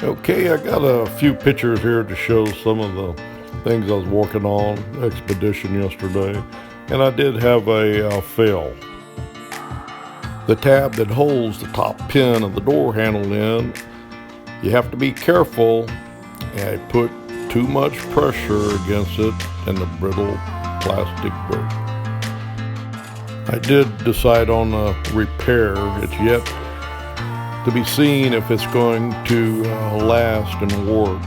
Okay, I got a few pictures here to show some of the things I was working on expedition yesterday, and I did have a fail. The tab that holds the top pin of the door handle in, you have to be careful, and I put too much pressure against it and the brittle plastic broke. I did decide on a repair. It's yet to be seen if it's going to last and work.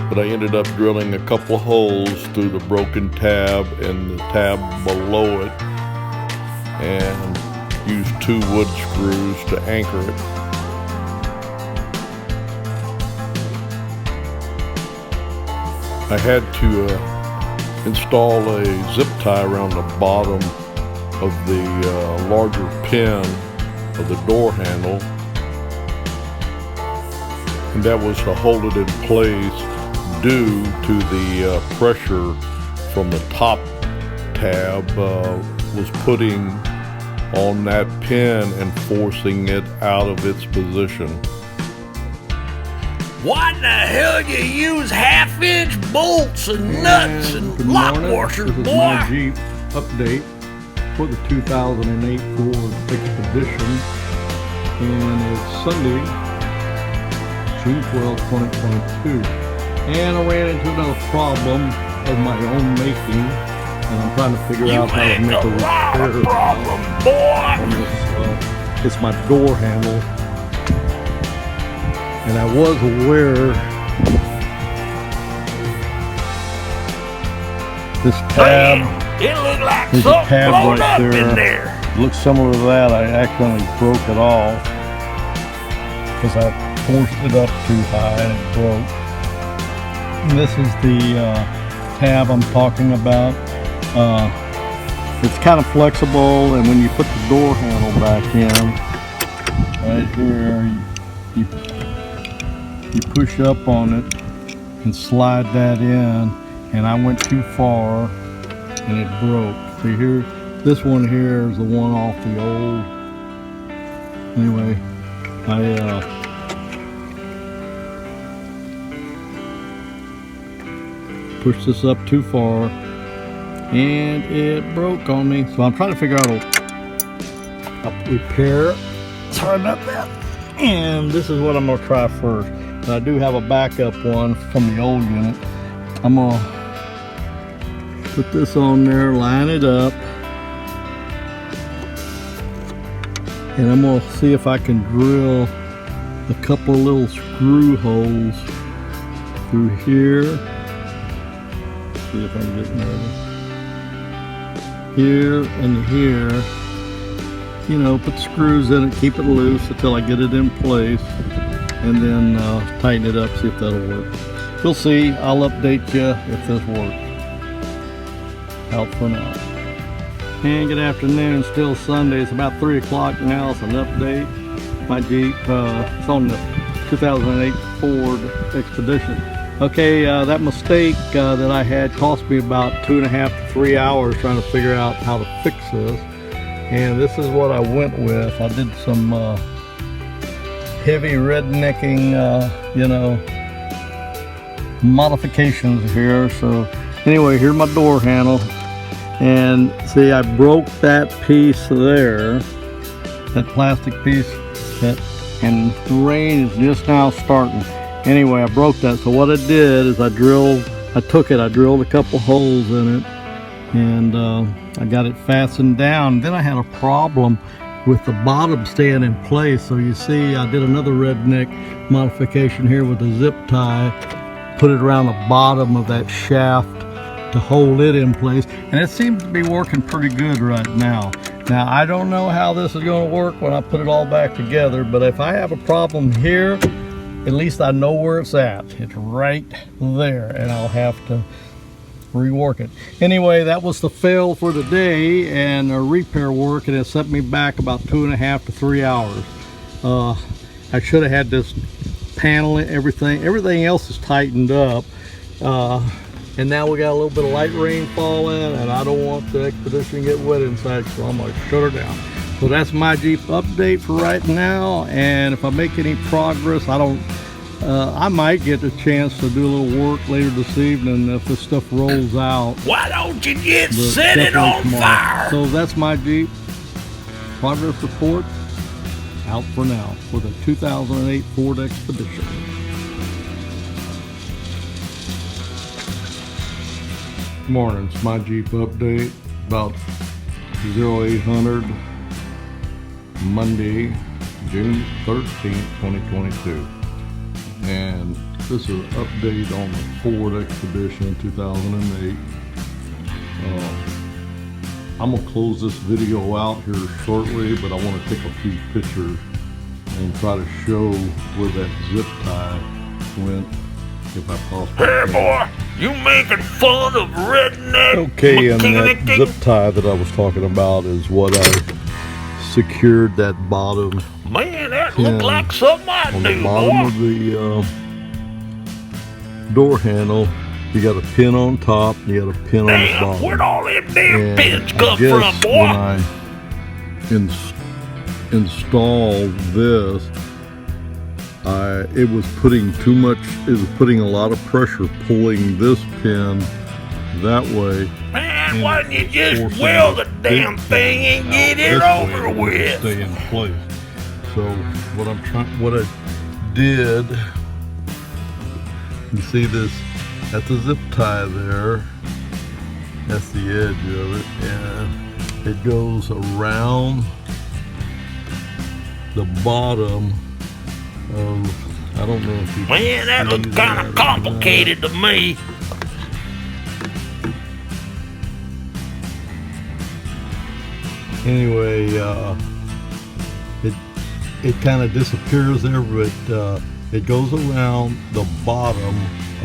But I ended up drilling a couple of holes through the broken tab and the tab below it and used 2 wood screws to anchor it. I had to install a zip tie around the bottom of the larger pin of the door handle, and that was to hold it in place due to the pressure from the top tab was putting on that pin and forcing it out of its position. Why the hell you use half-inch bolts and nuts and lock washers, this is boy? my Jeep update for the 2008 Ford Expedition, and it's Sunday, June 12, 2022. And I ran into another problem of my own making, and I'm trying to figure out how to make a repair problem, boy. on this. It's my door handle, and I was aware this tab. It looked like There's a something tab blown right up in there. there. Looks similar to that. I accidentally broke it off because I forced it up too high and it broke. And this is the tab I'm talking about. It's kind of flexible, and when you put the door handle back in, right here, you push up on it and slide that in, and I went too far and it broke. See here, this one here is the one off the old. Anyway, I pushed this up too far and it broke on me. So I'm trying to figure out a repair. Sorry about that. And this is what I'm gonna try first. And I do have a backup one from the old unit. I'm gonna put this on there, line it up, and I'm gonna see if I can drill a couple of little screw holes through here. See if I'm getting ready. Here and here. You know, put screws in it, keep it loose until I get it in place, and then tighten it up, see if that'll work. We'll see. I'll update you if this works. Out for now. And good afternoon, still Sunday. It's about 3 o'clock now. It's an update. My Jeep, it's on the 2008 Ford Expedition. Okay, that mistake that I had cost me about 2.5 to 3 hours trying to figure out how to fix this. And this is what I went with. I did some heavy rednecking, you know, modifications here. So anyway, here's my door handle. And see, I broke that piece there, that plastic piece, and the rain is just now starting. Anyway, I broke that. So what I did is I drilled a couple holes in it, and I got it fastened down. Then I had a problem with the bottom staying in place. So you see, I did another redneck modification here with a zip tie, put it around the bottom of that shaft to hold it in place, and it seems to be working pretty good right now. Now, I don't know how this is going to work when I put it all back together, but if I have a problem here, at least I know where it's at. It's right there, and I'll have to rework it. Anyway, that was the fail for the day and the repair work, and it set me back about 2.5 to 3 hours. I should have had this panel and everything else is tightened up. And now we got a little bit of light rain falling, and I don't want the Expedition to get wet inside, so I'm gonna shut her down. So that's my Jeep update for right now, and if I make any progress, I might get a chance to do a little work later this evening if this stuff rolls out. Why don't you just But set it definitely on tomorrow. fire? So that's my Jeep progress report out for now with a 2008 Ford Expedition. Morning, it's my Jeep update about 0800 Monday, June 13th, 2022. And this is an update on the Ford Expedition 2008. I'm gonna close this video out here shortly, but I want to take a few pictures and try to show where that zip tie went, if I possibly Hey, can. boy, you making fun of redneck Okay, and that mechanicking? zip tie that I was talking about is what I secured that bottom Man, that Yeah. looked like something I on knew, the bottom boy. of the door handle. You got a pin on top, and you got a pin on the Damn, bottom. where'd all them damn And pins I come guess from, boy? when I installed this, it was putting too much. It was putting a lot of pressure pulling this pin that way. Man, why didn't you just forcing weld the this damn big thing and out get this it way over to with? Stay in place. So what I did, you see this? That's a zip tie there. That's the edge of it, and it goes around the bottom of. I don't know if you. Man, that see looks kind that or of complicated to me. Anyway, it kind of disappears there, but it goes around the bottom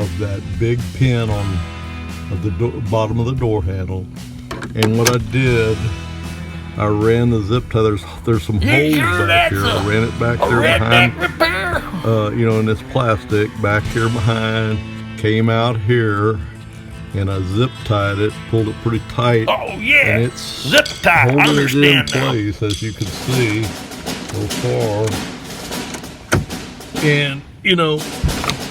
of that big pin of the bottom of the door handle. And what I did, I ran the zip tie. There's some You holes sure back that's here. I ran it back a there redneck behind, repair? in this plastic back here behind. Came out here, and I zip tied it, pulled it pretty tight. Oh, yeah. And it's Zip tie, I holding it in understand now. place, as you can see so far. And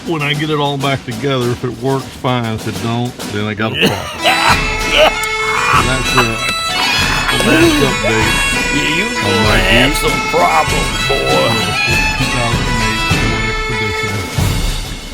when I get it all back together, if it works, fine. If it don't, then I got a problem. That's the last update Yeah, you my gonna have Jeep. some problems, for boy. the 2008 Ford Expedition.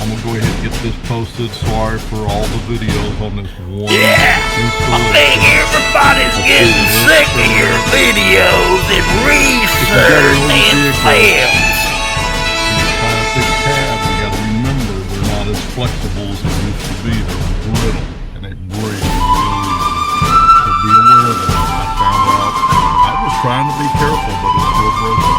I'm gonna go ahead and get this posted. Sorry for all the videos on this one Yeah, I installation. think everybody's getting sick of your videos and research and fails. These plastic tabs, you gotta remember, they're not as flexible as they used to be. They're brittle and they break really easy. So be aware of that. I found out. I was trying to be careful, but it's still broken.